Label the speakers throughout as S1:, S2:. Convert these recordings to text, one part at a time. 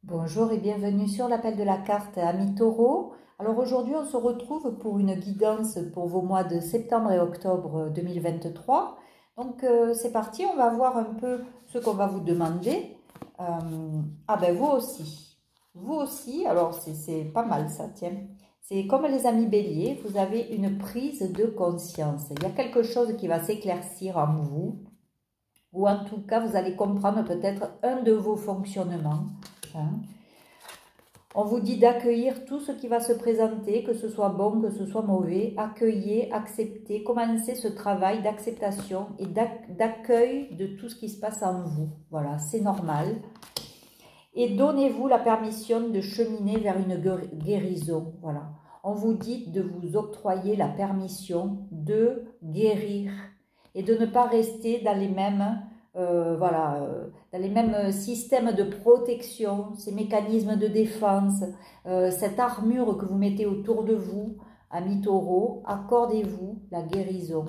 S1: Bonjour et bienvenue sur l'appel de la carte Ami Taureau. Alors aujourd'hui, on se retrouve pour une guidance pour vos mois de septembre et octobre 2023. Donc c'est parti, on va voir un peu ce qu'on va vous demander. Ah ben vous aussi, alors c'est pas mal ça, tiens. C'est comme les amis béliers, vous avez une prise de conscience. Il y a quelque chose qui va s'éclaircir en vous, ou en tout cas, vous allez comprendre peut-être un de vos fonctionnements. Hein. On vous dit d'accueillir tout ce qui va se présenter, que ce soit bon, que ce soit mauvais. Accueillez, acceptez, commencez ce travail d'acceptation et d'accueil de tout ce qui se passe en vous. Voilà, c'est normal. Et donnez-vous la permission de cheminer vers une guérison. Voilà. On vous dit de vous octroyer la permission de guérir et de ne pas rester dans les mêmes dans les mêmes systèmes de protection, ces mécanismes de défense, cette armure que vous mettez autour de vous, amis taureaux, accordez-vous la guérison.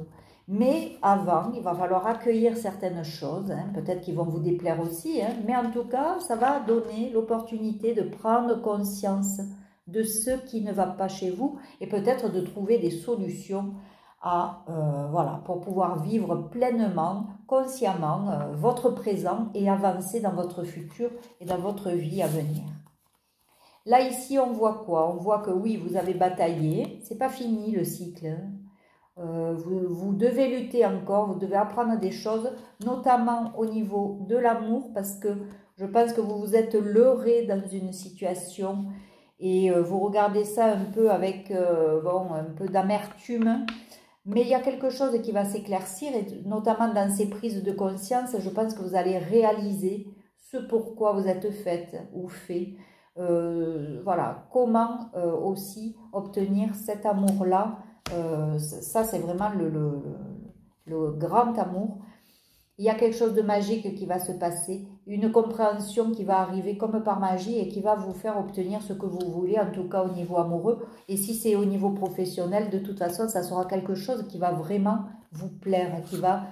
S1: Mais avant, il va falloir accueillir certaines choses, hein, peut-être qu'ils vont vous déplaire aussi, hein, mais en tout cas, ça va donner l'opportunité de prendre conscience de ce qui ne va pas chez vous et peut-être de trouver des solutions voilà, pour pouvoir vivre pleinement, consciemment votre présent et avancer dans votre futur et dans votre vie à venir. Là, ici, on voit quoi? On voit que oui, vous avez bataillé, c'est pas fini le cycle. Vous devez lutter encore, vous devez apprendre des choses, notamment au niveau de l'amour, parce que je pense que vous vous êtes leurré dans une situation et vous regardez ça un peu avec un peu d'amertume. Mais il y a quelque chose qui va s'éclaircir, et notamment dans ces prises de conscience, je pense que vous allez réaliser ce pourquoi vous êtes faite ou fait. Voilà, comment aussi obtenir cet amour-là. Ça, c'est vraiment le grand amour. Il y a quelque chose de magique qui va se passer, une compréhension qui va arriver comme par magie et qui va vous faire obtenir ce que vous voulez, en tout cas au niveau amoureux. Et si c'est au niveau professionnel, de toute façon, ça sera quelque chose qui va vraiment vous plaire, qui va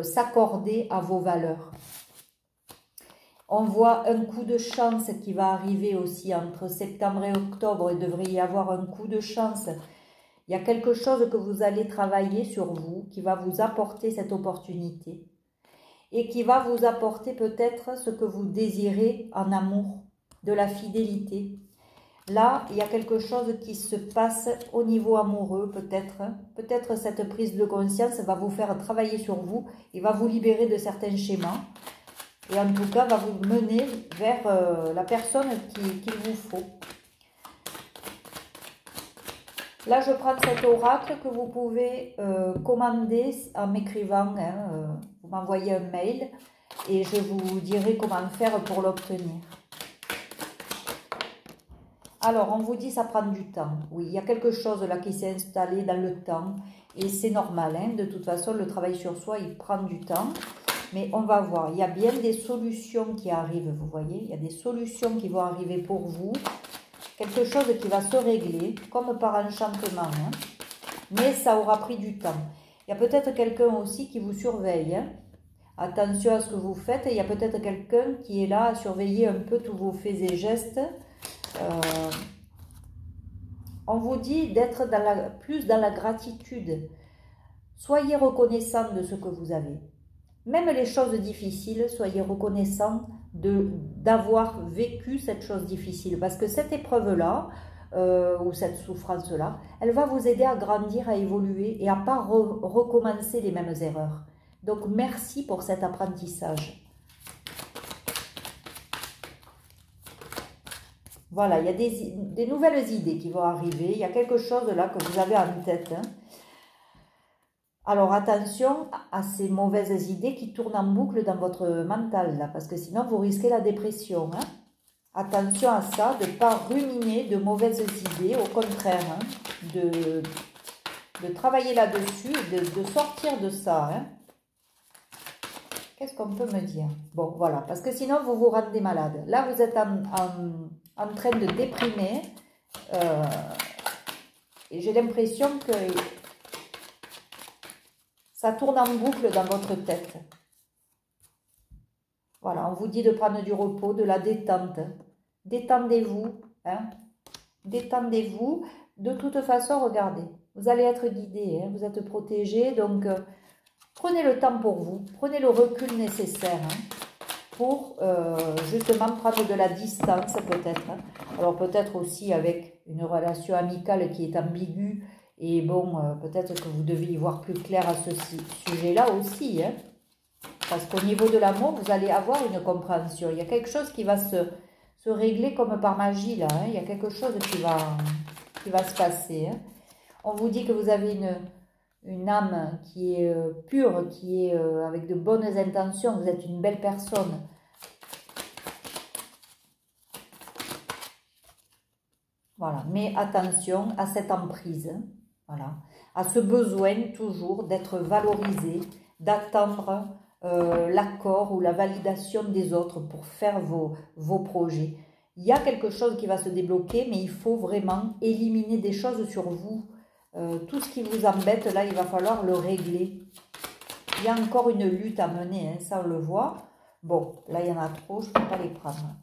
S1: s'accorder à vos valeurs. On voit un coup de chance qui va arriver aussi entre septembre et octobre. Il devrait y avoir un coup de chance. Il y a quelque chose que vous allez travailler sur vous qui va vous apporter cette opportunité et qui va vous apporter peut-être ce que vous désirez en amour, de la fidélité. Là, il y a quelque chose qui se passe au niveau amoureux, peut-être. Peut-être cette prise de conscience va vous faire travailler sur vous et va vous libérer de certains schémas. Et en tout cas, va vous mener vers la personne qu'il vous faut. Là, je prends cet oracle que vous pouvez commander en m'écrivant. Vous m'envoyez un mail et je vous dirai comment faire pour l'obtenir. Alors, on vous dit ça prend du temps. Oui, il y a quelque chose là qui s'est installé dans le temps et c'est normal. Hein, de toute façon, le travail sur soi, il prend du temps. Mais on va voir, il y a bien des solutions qui arrivent, vous voyez. Il y a des solutions qui vont arriver pour vous. Quelque chose qui va se régler, comme par enchantement. Hein. Mais ça aura pris du temps. Il y a peut-être quelqu'un aussi qui vous surveille. Hein. Attention à ce que vous faites. Il y a peut-être quelqu'un qui est là à surveiller un peu tous vos faits et gestes. On vous dit d'être plus dans la gratitude. Soyez reconnaissant de ce que vous avez. Même les choses difficiles, soyez reconnaissant d'avoir vécu cette chose difficile. Parce que cette épreuve-là, ou cette souffrance-là, elle va vous aider à grandir, à évoluer et à ne pas recommencer les mêmes erreurs. Donc, merci pour cet apprentissage. Voilà, il y a des nouvelles idées qui vont arriver. Il y a quelque chose là que vous avez en tête. Hein. Alors, attention à ces mauvaises idées qui tournent en boucle dans votre mental, là, parce que sinon, vous risquez la dépression. Hein. Attention à ça, de ne pas ruminer de mauvaises idées, au contraire, hein, de travailler là-dessus, de sortir de ça. Hein. Qu'est-ce qu'on peut me dire? Bon, voilà, parce que sinon, vous vous rendez malade. Là, vous êtes en train de déprimer, et j'ai l'impression que ça tourne en boucle dans votre tête. Voilà, on vous dit de prendre du repos, de la détente. Détendez-vous, hein. Détendez-vous. De toute façon, regardez, vous allez être guidé, hein, vous êtes protégé, donc prenez le temps pour vous, prenez le recul nécessaire, hein, pour justement prendre de la distance peut-être. Hein. Alors peut-être aussi avec une relation amicale qui est ambiguë, et bon, peut-être que vous devez y voir plus clair à ce sujet-là aussi, hein, parce qu'au niveau de l'amour, vous allez avoir une compréhension. Il y a quelque chose qui va se régler comme par magie là, hein. Il y a quelque chose qui va se passer. Hein. On vous dit que vous avez une âme qui est pure, qui est avec de bonnes intentions, vous êtes une belle personne. Voilà, mais attention à cette emprise, hein. Voilà, à ce besoin toujours d'être valorisé, d'attendre l'accord ou la validation des autres pour faire vos projets. Il y a quelque chose qui va se débloquer, mais il faut vraiment éliminer des choses sur vous. Tout ce qui vous embête, là, il va falloir le régler. Il y a encore une lutte à mener, hein, ça on le voit. Bon, là, il y en a trop, je ne peux pas les prendre.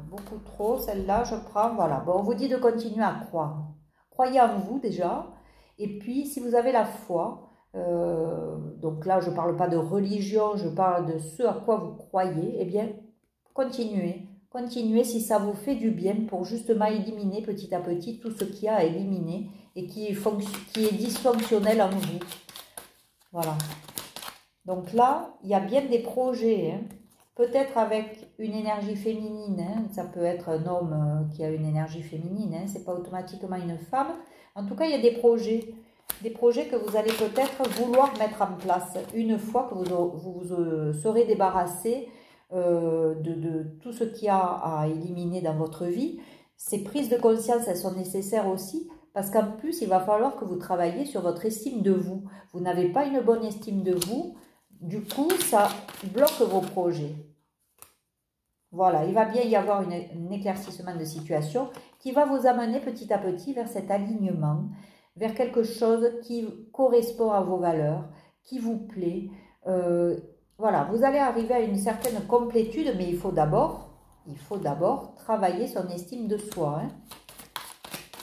S1: Beaucoup trop, celle-là, je prends, voilà. Bon, on vous dit de continuer à croire. Croyez en vous déjà. Et puis, si vous avez la foi, donc là, je ne parle pas de religion, je parle de ce à quoi vous croyez, eh bien, continuez. Continuez si ça vous fait du bien pour justement éliminer petit à petit tout ce qu'il y a à éliminer et qui est dysfonctionnel en vous. Voilà. Donc là, il y a bien des projets, hein. Peut-être avec une énergie féminine, hein. Ça peut être un homme qui a une énergie féminine, hein. Ce n'est pas automatiquement une femme. En tout cas, il y a des projets que vous allez peut-être vouloir mettre en place une fois que vous serez débarrassé de tout ce qu'il y a à éliminer dans votre vie. Ces prises de conscience, elles sont nécessaires aussi, parce qu'en plus, il va falloir que vous travailliez sur votre estime de vous. Vous n'avez pas une bonne estime de vous, du coup, ça bloque vos projets. Voilà, il va bien y avoir un éclaircissement de situation qui va vous amener petit à petit vers cet alignement, vers quelque chose qui correspond à vos valeurs, qui vous plaît. Voilà, vous allez arriver à une certaine complétude, mais il faut d'abord travailler son estime de soi. Hein.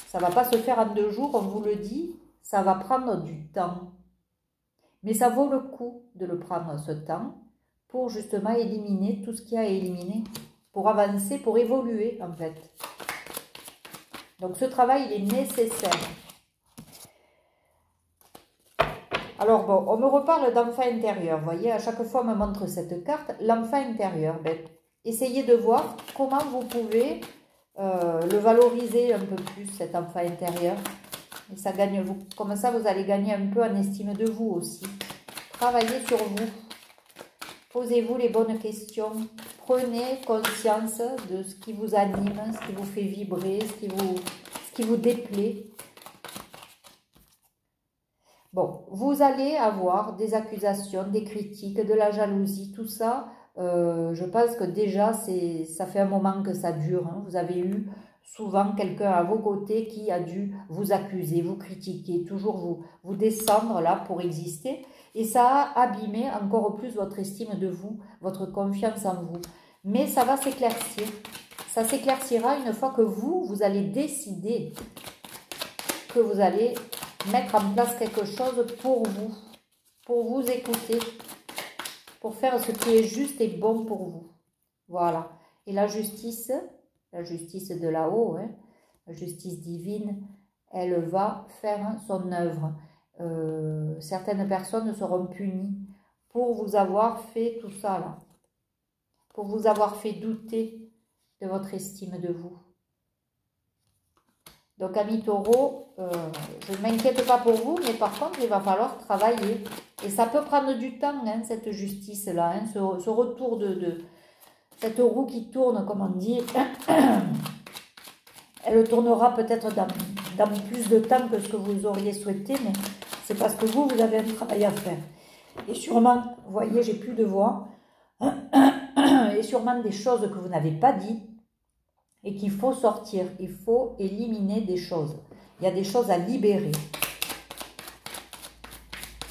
S1: Ça ne va pas se faire en 2 jours, on vous le dit, ça va prendre du temps. Mais ça vaut le coup de le prendre ce temps pour justement éliminer tout ce qu'il y a à éliminer, pour avancer, pour évoluer en fait. Donc ce travail, il est nécessaire. Alors bon, on me reparle d'enfant intérieur. Vous voyez, à chaque fois on me montre cette carte, l'enfant intérieur. Ben, essayez de voir comment vous pouvez le valoriser un peu plus, cet enfant intérieur. Et ça gagne vous. Comme ça, vous allez gagner un peu en estime de vous aussi. Travaillez sur vous. Posez-vous les bonnes questions. Prenez conscience de ce qui vous anime, ce qui vous fait vibrer, ce qui vous déplaît. Bon, vous allez avoir des accusations, des critiques, de la jalousie, tout ça. Je pense que déjà, ça fait un moment que ça dure. Hein. Vous avez eu souvent quelqu'un à vos côtés qui a dû vous accuser, vous critiquer, toujours vous descendre là pour exister. Et ça a abîmé encore plus votre estime de vous, votre confiance en vous. Mais ça va s'éclaircir. Ça s'éclaircira une fois que vous allez décider que vous allez mettre en place quelque chose pour vous écouter, pour faire ce qui est juste et bon pour vous. Voilà. Et la justice de là-haut, hein, la justice divine, elle va faire son œuvre. Certaines personnes seront punies pour vous avoir fait tout ça là, pour vous avoir fait douter de votre estime de vous. Donc, amis taureaux, je ne m'inquiète pas pour vous, mais par contre, il va falloir travailler. Et ça peut prendre du temps, hein, cette justice-là, hein, ce retour de cette roue qui tourne, comme on dit. Elle tournera peut-être dans plus de temps que ce que vous auriez souhaité, mais c'est parce que vous avez un travail à faire. Et sûrement, vous voyez, j'ai plus de voix, et sûrement des choses que vous n'avez pas dit, et qu'il faut sortir, il faut éliminer des choses. Il y a des choses à libérer.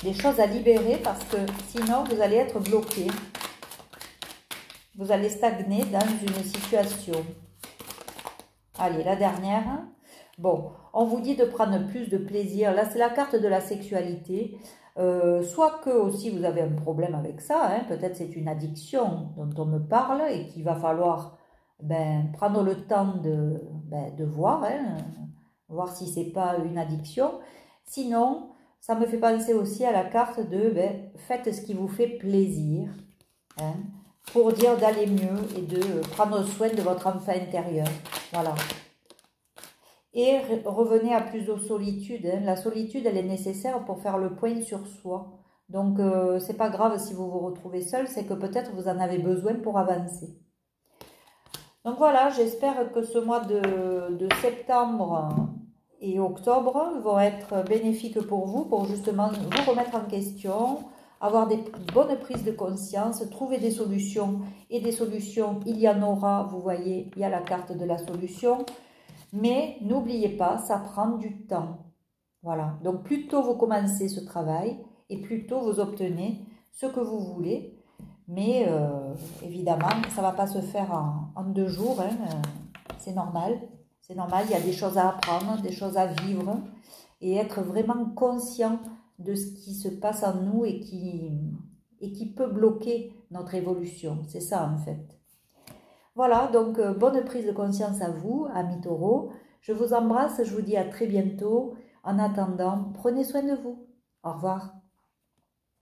S1: des choses à libérer parce que sinon vous allez être bloqué. Vous allez stagner dans une situation. Allez, la dernière. Bon, on vous dit de prendre plus de plaisir. Là, c'est la carte de la sexualité. Soit que aussi vous avez un problème avec ça, hein, peut-être c'est une addiction dont on me parle et qu'il va falloir prendre le temps de voir, hein, voir si c'est pas une addiction. Sinon, ça me fait penser aussi à la carte de faites ce qui vous fait plaisir, hein, pour dire d'aller mieux et de prendre soin de votre enfant intérieur. Voilà. Et revenez à plus de solitude. Hein. La solitude, elle est nécessaire pour faire le point sur soi. Donc, c'est pas grave si vous vous retrouvez seul, c'est que peut-être vous en avez besoin pour avancer. Donc voilà, j'espère que ce mois de septembre et octobre vont être bénéfiques pour vous, pour justement vous remettre en question, avoir des bonnes prises de conscience, trouver des solutions. Et des solutions, il y en aura, vous voyez, il y a la carte de la solution. Mais n'oubliez pas, ça prend du temps. Voilà. Donc, plus tôt vous commencez ce travail et plus tôt vous obtenez ce que vous voulez. Mais évidemment, ça ne va pas se faire en 2 jours. Hein. C'est normal. C'est normal. Il y a des choses à apprendre, des choses à vivre et être vraiment conscient de ce qui se passe en nous et qui peut bloquer notre évolution. C'est ça en fait. Voilà, donc bonne prise de conscience à vous, amis taureaux. Je vous embrasse, je vous dis à très bientôt. En attendant, prenez soin de vous. Au revoir.